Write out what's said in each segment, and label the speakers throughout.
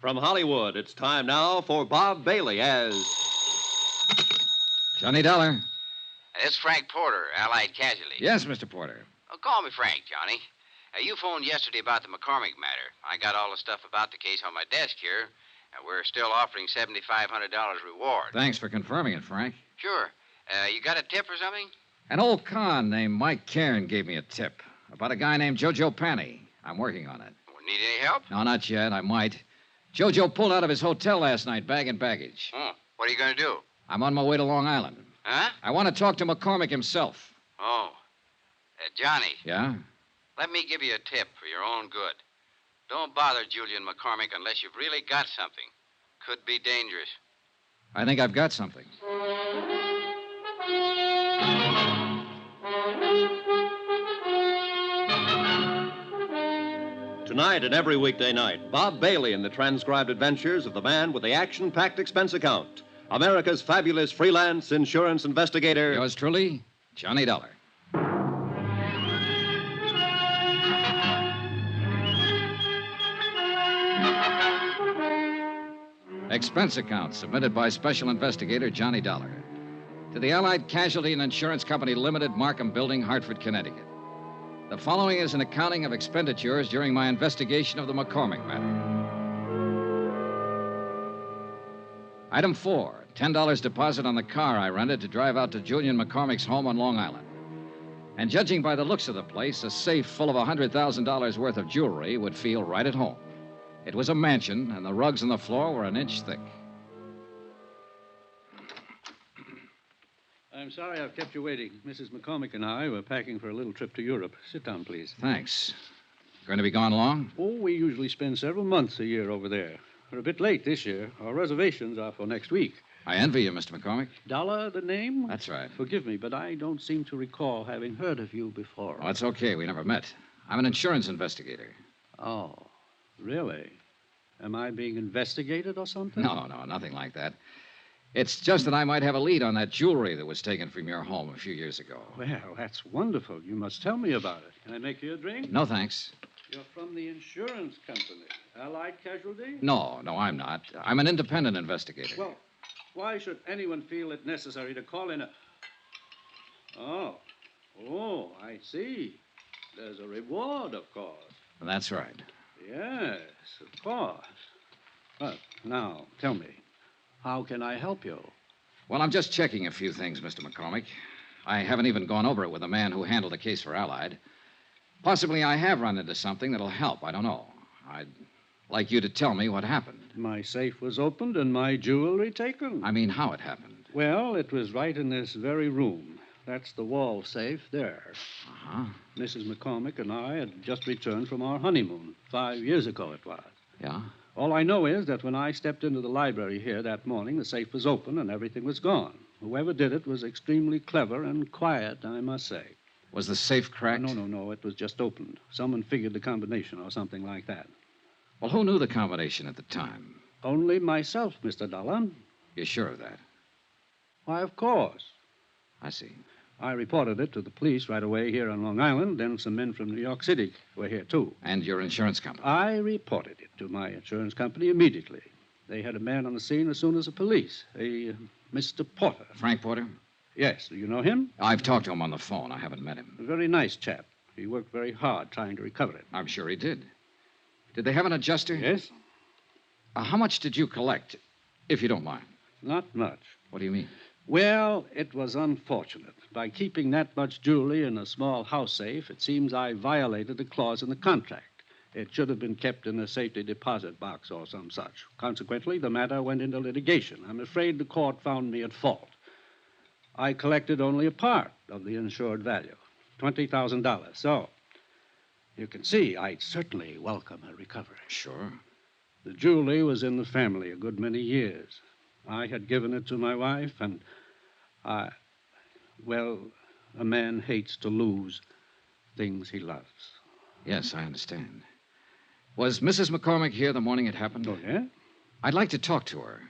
Speaker 1: From Hollywood, it's time now for Bob Bailey as...
Speaker 2: Johnny Dollar.
Speaker 3: It's Frank Porter, Allied Casualty.
Speaker 2: Yes, Mr. Porter.
Speaker 3: Oh, call me Frank, Johnny. You phoned yesterday about the McCormick matter. I got all the stuff about the case on my desk here, and we're still offering $7,500 reward.
Speaker 2: Thanks for confirming it, Frank.
Speaker 3: Sure. You got a tip or something?
Speaker 2: An old con named Mike Cairn gave me a tip about a guy named Jojo Penny. I'm working on it.
Speaker 3: Need any help?
Speaker 2: No, not yet. I might. Jojo pulled out of his hotel last night, bag and baggage.
Speaker 3: Oh, what are you going to do?
Speaker 2: I'm on my way to Long Island.
Speaker 3: Huh?
Speaker 2: I want to talk to McCormick himself.
Speaker 3: Oh. Johnny.
Speaker 2: Yeah?
Speaker 3: Let me give you a tip for your own good. Don't bother Julian McCormick unless you've really got something. Could be dangerous.
Speaker 2: I think I've got something.
Speaker 1: Tonight and every weekday night, Bob Bailey in the transcribed adventures of the man with the action-packed expense account. America's fabulous freelance insurance investigator.
Speaker 2: Yours truly, Johnny Dollar. Expense account submitted by Special Investigator Johnny Dollar to the Allied Casualty and Insurance Company Limited, Markham Building, Hartford, Connecticut. The following is an accounting of expenditures during my investigation of the McCormick matter. Item 4, $10 deposit on the car I rented to drive out to Julian McCormick's home on Long Island. And judging by the looks of the place, a safe full of $100,000 worth of jewelry would feel right at home. It was a mansion, and the rugs on the floor were an inch thick.
Speaker 4: I'm sorry I've kept you waiting. Mrs. McCormick and I were packing for a little trip to Europe. Sit down, please.
Speaker 2: Thanks. Going to be gone long?
Speaker 4: Oh, we usually spend several months a year over there. We're a bit late this year. Our reservations are for next week.
Speaker 2: I envy you, Mr. McCormick.
Speaker 4: Dollar, the name?
Speaker 2: That's right.
Speaker 4: Forgive me, but I don't seem to recall having heard of you before.
Speaker 2: Oh, that's okay. We never met. I'm an insurance investigator.
Speaker 4: Oh, really? Am I being investigated or something?
Speaker 2: No, nothing like that. It's just that I might have a lead on that jewelry that was taken from your home a few years ago.
Speaker 4: Well, that's wonderful. You must tell me about it. Can I make you a drink?
Speaker 2: No, thanks.
Speaker 4: You're from the insurance company, Allied Casualty?
Speaker 2: No, I'm not. I'm an independent investigator.
Speaker 4: Well, why should anyone feel it necessary to call in a... Oh, I see. There's a reward, of course.
Speaker 2: That's right.
Speaker 4: Yes, of course. But now, tell me, how can I help you?
Speaker 2: Well, I'm just checking a few things, Mr. McCormick. I haven't even gone over it with the man who handled the case for Allied. Possibly I have run into something that'll help. I don't know. I'd like you to tell me what happened.
Speaker 4: My safe was opened and my jewelry taken.
Speaker 2: I mean, how it happened.
Speaker 4: Well, it was right in this very room. That's the wall safe there.
Speaker 2: Uh-huh.
Speaker 4: Mrs. McCormick and I had just returned from our honeymoon. 5 years ago it was.
Speaker 2: Yeah?
Speaker 4: All I know is that when I stepped into the library here that morning, the safe was open and everything was gone. Whoever did it was extremely clever and quiet, I must say.
Speaker 2: Was the safe cracked?
Speaker 4: No. It was just opened. Someone figured the combination or something like that.
Speaker 2: Well, who knew the combination at the time?
Speaker 4: Only myself, Mr. Dollar.
Speaker 2: You're sure of that?
Speaker 4: Why, of course.
Speaker 2: I see.
Speaker 4: I reported it to the police right away here on Long Island. Then some men from New York City were here, too.
Speaker 2: And your insurance company?
Speaker 4: I reported it to my insurance company immediately. They had a man on the scene as soon as the police, a Mr. Porter.
Speaker 2: Frank Porter?
Speaker 4: Yes. Do you know him?
Speaker 2: I've talked to him on the phone. I haven't met him.
Speaker 4: A very nice chap. He worked very hard trying to recover it.
Speaker 2: I'm sure he did. Did they have an adjuster?
Speaker 4: Yes.
Speaker 2: How much did you collect, if you don't mind?
Speaker 4: Not much.
Speaker 2: What do you mean?
Speaker 4: Well, it was unfortunate. By keeping that much jewelry in a small house safe, it seems I violated a clause in the contract. It should have been kept in a safety deposit box or some such. Consequently, the matter went into litigation. I'm afraid the court found me at fault. I collected only a part of the insured value, $20,000. So, you can see I'd certainly welcome a recovery.
Speaker 2: Sure.
Speaker 4: The jewelry was in the family a good many years. I had given it to my wife, and well, a man hates to lose things he loves.
Speaker 2: Yes, I understand. Was Mrs. McCormick here the morning it happened?
Speaker 4: Oh, yeah?
Speaker 2: I'd like to talk to her.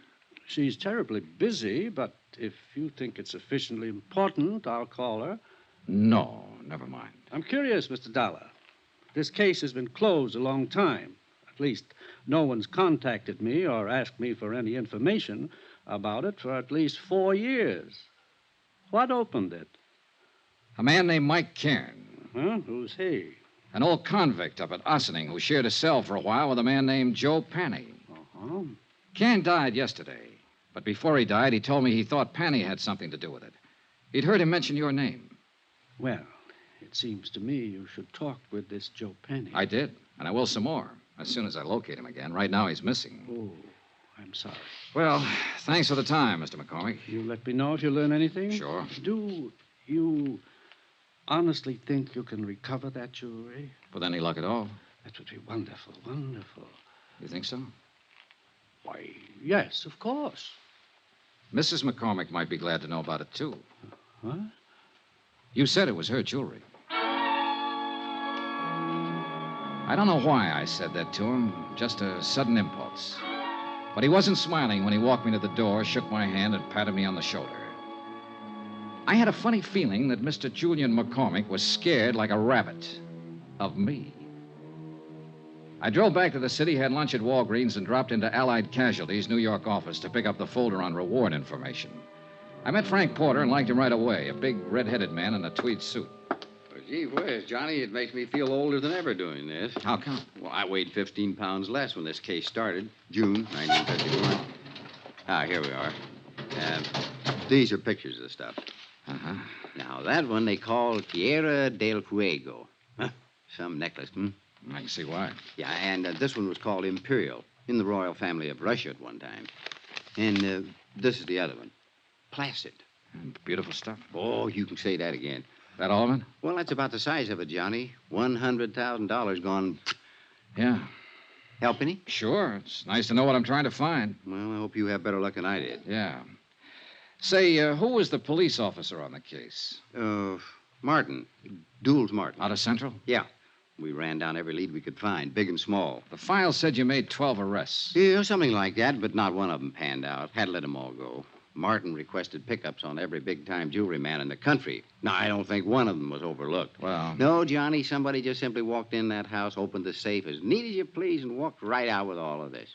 Speaker 4: She's terribly busy, but if you think it's sufficiently important, I'll call her.
Speaker 2: No, never mind.
Speaker 4: I'm curious, Mr. Dollar. This case has been closed a long time. At least, No one's contacted me or asked me for any information about it for at least 4 years. What opened it?
Speaker 2: A man named Mike Cairn,
Speaker 4: Huh? Who's he?
Speaker 2: an old convict up at Ossining who shared a cell for a while with a man named Joe Penny.
Speaker 4: Uh-huh.
Speaker 2: Cairn died yesterday, but before he died, he told me he thought Penny had something to do with it. He'd heard him mention your name.
Speaker 4: Well, it seems to me you should talk with this Joe Penny.
Speaker 2: I did, and I will some more, as soon as I locate him again. Right now, he's missing.
Speaker 4: Oh, I'm sorry.
Speaker 2: Well, thanks for the time, Mr. McCormick.
Speaker 4: You let me know if you learn anything?
Speaker 2: Sure.
Speaker 4: Do you honestly think you can recover that jewelry?
Speaker 2: With any luck at all.
Speaker 4: That would be wonderful, wonderful.
Speaker 2: You think so?
Speaker 4: Why, yes, of course.
Speaker 2: Mrs. McCormick might be glad to know about it, too.
Speaker 4: What?
Speaker 2: You said it was her jewelry. I don't know why I said that to him, just a sudden impulse. But he wasn't smiling when he walked me to the door, shook my hand, and patted me on the shoulder. I had a funny feeling that Mr. Julian McCormick was scared like a rabbit of me. I drove back to the city, had lunch at Walgreens, and dropped into Allied Casualty's New York office to pick up the folder on reward information. I met Frank Porter and liked him right away, a big, red-headed man in a tweed suit.
Speaker 5: Well, gee whiz, Johnny, it makes me feel older than ever doing this.
Speaker 2: How come?
Speaker 5: Well, I weighed 15 pounds less when this case started, June 1951. Here we are. These are pictures of the stuff.
Speaker 2: Uh-huh.
Speaker 5: Now, that one they call Tierra del Fuego. Huh, some necklace,
Speaker 2: I can see why.
Speaker 5: Yeah, and this one was called Imperial, in the royal family of Russia at one time. And this is the other one, Placid.
Speaker 2: Beautiful stuff.
Speaker 5: Oh, you can say that again.
Speaker 2: That all of it?
Speaker 5: Well, that's about the size of it, Johnny. $100,000 gone.
Speaker 2: Yeah.
Speaker 5: Help any?
Speaker 2: Sure. It's nice to know what I'm trying to find.
Speaker 5: Well, I hope you have better luck than I did.
Speaker 2: Yeah. Say, who was the police officer on the case?
Speaker 5: Martin. Dools Martin.
Speaker 2: Out of Central?
Speaker 5: Yeah. We ran down every lead we could find, big and small.
Speaker 2: The file said you made 12 arrests.
Speaker 5: Yeah, something like that, but not one of them panned out. Had to let them all go. Martin requested pickups on every big-time jewelry man in the country. Now, I don't think one of them was overlooked.
Speaker 2: Well...
Speaker 5: No, Johnny, somebody just simply walked in that house, opened the safe as neat as you please, and walked right out with all of this.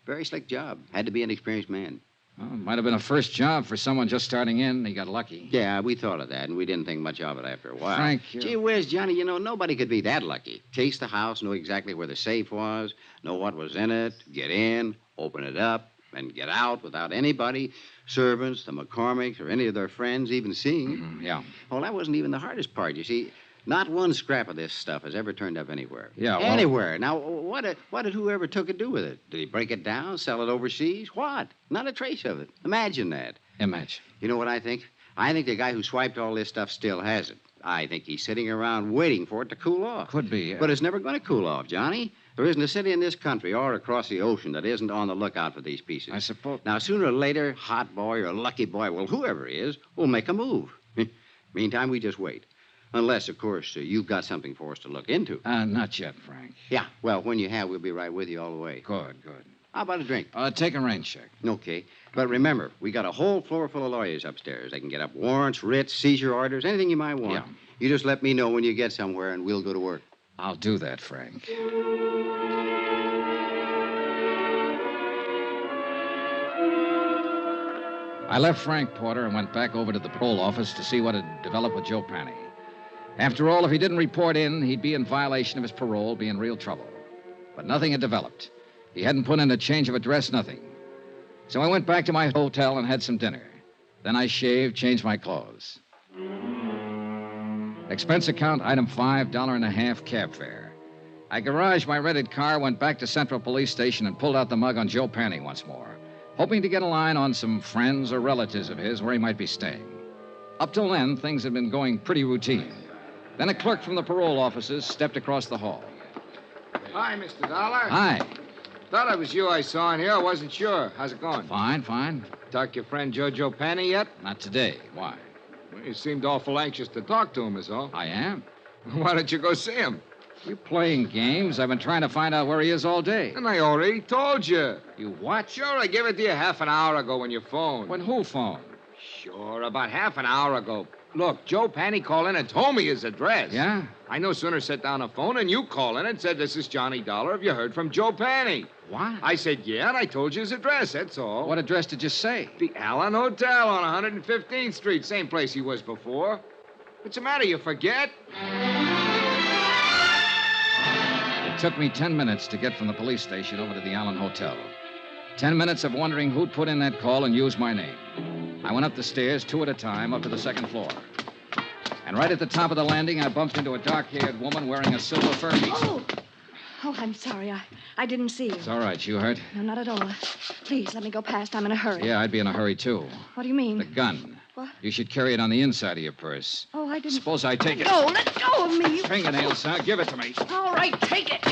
Speaker 5: Very slick job. Had to be an experienced man.
Speaker 2: Well, it might have been a first job for someone just starting in. He got lucky.
Speaker 5: Yeah, we thought of that, and we didn't think much of it after a while.
Speaker 2: Frank,
Speaker 5: Gee whiz, Johnny, you know, nobody could be that lucky. Case the house, know exactly where the safe was, know what was in it, get in, open it up, and get out without anybody, servants, the McCormicks, or any of their friends even seeing it.
Speaker 2: Mm-hmm, yeah.
Speaker 5: Well, that wasn't even the hardest part, you see. Not one scrap of this stuff has ever turned up anywhere.
Speaker 2: Yeah, well...
Speaker 5: Anywhere. Now, what did whoever took it do with it? Did he break it down, sell it overseas? What? Not a trace of it. Imagine that.
Speaker 2: Imagine.
Speaker 5: You know what I think? I think the guy who swiped all this stuff still has it. I think he's sitting around waiting for it to cool off.
Speaker 2: Could be.
Speaker 5: But it's never going to cool off, Johnny. There isn't a city in this country or across the ocean that isn't on the lookout for these pieces.
Speaker 2: I suppose...
Speaker 5: Now, sooner or later, Hot Boy or Lucky Boy, well, whoever he is, will make a move. Meantime, we just wait. Unless, of course, you've got something for us to look into.
Speaker 2: Not yet, Frank.
Speaker 5: Yeah, well, when you have, we'll be right with you all the way.
Speaker 2: Good, good.
Speaker 5: How about a drink?
Speaker 2: Take a rain check.
Speaker 5: Okay. But remember, we got a whole floor full of lawyers upstairs. They can get up warrants, writs, seizure orders, anything you might want.
Speaker 2: Yeah.
Speaker 5: You just let me know when you get somewhere, and we'll go to work.
Speaker 2: I'll do that, Frank. I left Frank Porter and went back over to the parole office to see what had developed with Joe Penny. After all, if he didn't report in, he'd be in violation of his parole, be in real trouble. But nothing had developed. He hadn't put in a change of address, nothing. So I went back to my hotel and had some dinner. Then I shaved, changed my clothes. Expense account, item 5, $1.50 cab fare. I garaged my rented car, went back to Central Police Station, and pulled out the mug on Joe Penny once more, hoping to get a line on some friends or relatives of his where he might be staying. Up till then, things had been going pretty routine. Then a clerk from the parole offices stepped across the hall.
Speaker 6: Hi, Mr. Dollar.
Speaker 2: Hi.
Speaker 6: Thought it was you I saw in here. I wasn't sure. How's it going?
Speaker 2: Fine, fine.
Speaker 6: Talk to your friend Jojo Penny yet?
Speaker 2: Not today. Why?
Speaker 6: Well, you seemed awful anxious to talk to him, is all.
Speaker 2: I am.
Speaker 6: Why don't you go see him?
Speaker 2: You playing games? I've been trying to find out where he is all day.
Speaker 6: And I already told you.
Speaker 2: You what?
Speaker 6: Sure, I gave it to you half an hour ago when you phoned.
Speaker 2: When who phoned?
Speaker 6: Sure, about half an hour ago. Look, Joe Penny called in and told me his address.
Speaker 2: Yeah?
Speaker 6: I no sooner set down the phone and you call in and said, "This is Johnny Dollar. Have you heard from Joe Penny?"
Speaker 2: What?
Speaker 6: I said, "Yeah," and I told you his address, that's all.
Speaker 2: What address did you say?
Speaker 6: The Allen Hotel on 115th Street, same place he was before. What's the matter, you forget?
Speaker 2: It took me 10 minutes to get from the police station over to the Allen Hotel. 10 minutes of wondering who'd put in that call and used my name. I went up the stairs, 2 at a time, up to the second floor. And right at the top of the landing, I bumped into a dark-haired woman wearing a silver fur piece.
Speaker 7: Oh, I'm sorry. I didn't see you.
Speaker 2: It's all right. You hurt?
Speaker 7: No, not at all. Please, let me go past. I'm in a hurry.
Speaker 2: Yeah, I'd be in a hurry, too.
Speaker 7: What do you mean?
Speaker 2: The gun.
Speaker 7: What?
Speaker 2: You should carry it on the inside of your purse.
Speaker 7: Oh, I didn't...
Speaker 2: Suppose I take it.
Speaker 7: No, let go of me.
Speaker 2: Fingernails, huh? Give it to me.
Speaker 7: All right, take it.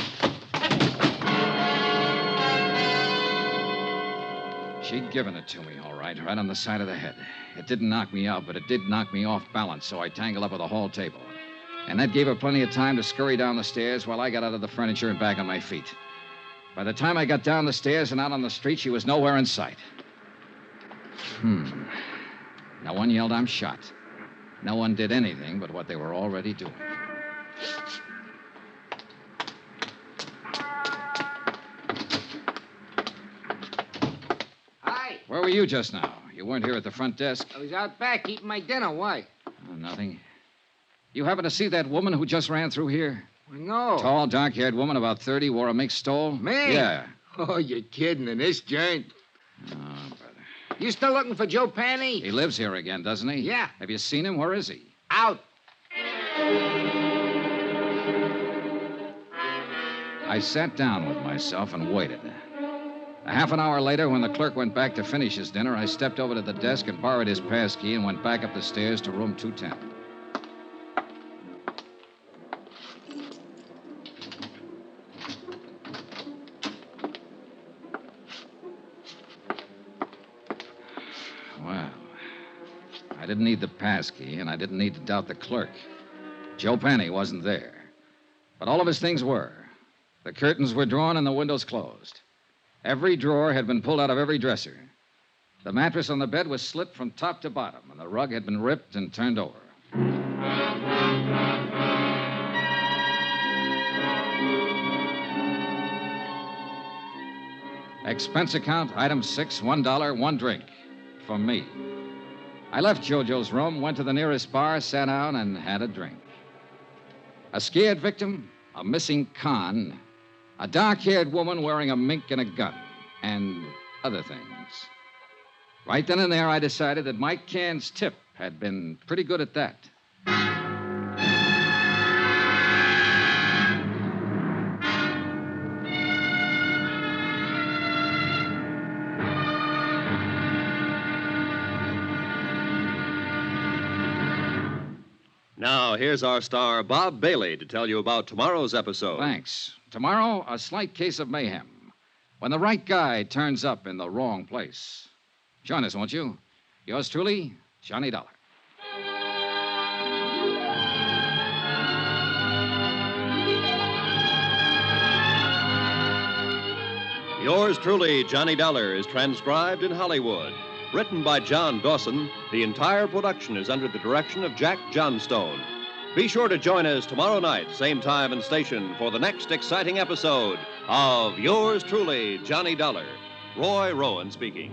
Speaker 2: She'd given it to me, all right on the side of the head. It didn't knock me out, but it did knock me off balance, so I tangled up with the hall table. And that gave her plenty of time to scurry down the stairs while I got out of the furniture and back on my feet. By the time I got down the stairs and out on the street, she was nowhere in sight. No one yelled, "I'm shot." No one did anything but what they were already doing.
Speaker 6: Hi.
Speaker 2: Where were you just now? You weren't here at the front desk.
Speaker 6: I was out back eating my dinner. Why?
Speaker 2: Oh, nothing. You happen to see that woman who just ran through here?
Speaker 6: No.
Speaker 2: Tall, dark-haired woman, about 30, wore a mink stole?
Speaker 6: Me?
Speaker 2: Yeah.
Speaker 6: Oh, you're kidding in this joint.
Speaker 2: Oh, brother.
Speaker 6: You still looking for Joe Penny?
Speaker 2: He lives here again, doesn't he?
Speaker 6: Yeah.
Speaker 2: Have you seen him? Where is he?
Speaker 6: Out.
Speaker 2: I sat down with myself and waited. A half an hour later, when the clerk went back to finish his dinner, I stepped over to the desk and borrowed his pass key and went back up the stairs to room 210. Well, I didn't need the pass key, and I didn't need to doubt the clerk. Joe Penny wasn't there. But all of his things were. The curtains were drawn and the windows closed. Every drawer had been pulled out of every dresser. The mattress on the bed was slit from top to bottom, and the rug had been ripped and turned over. Expense account, item 6, $1, 1 drink. For me. I left Jojo's room, went to the nearest bar, sat down, and had a drink. A scared victim, a missing con, a dark-haired woman wearing a mink and a gun, and other things. Right then and there, I decided that Mike Cairns' tip had been pretty good at that.
Speaker 1: Now, here's our star, Bob Bailey, to tell you about tomorrow's episode.
Speaker 2: Thanks. Tomorrow, a slight case of mayhem. When the right guy turns up in the wrong place. Join us, won't you? Yours truly, Johnny Dollar.
Speaker 1: Yours truly, Johnny Dollar, is transcribed in Hollywood. Written by John Dawson, the entire production is under the direction of Jack Johnstone. Be sure to join us tomorrow night, same time and station, for the next exciting episode of Yours truly, Johnny Dollar. Roy Rowan speaking.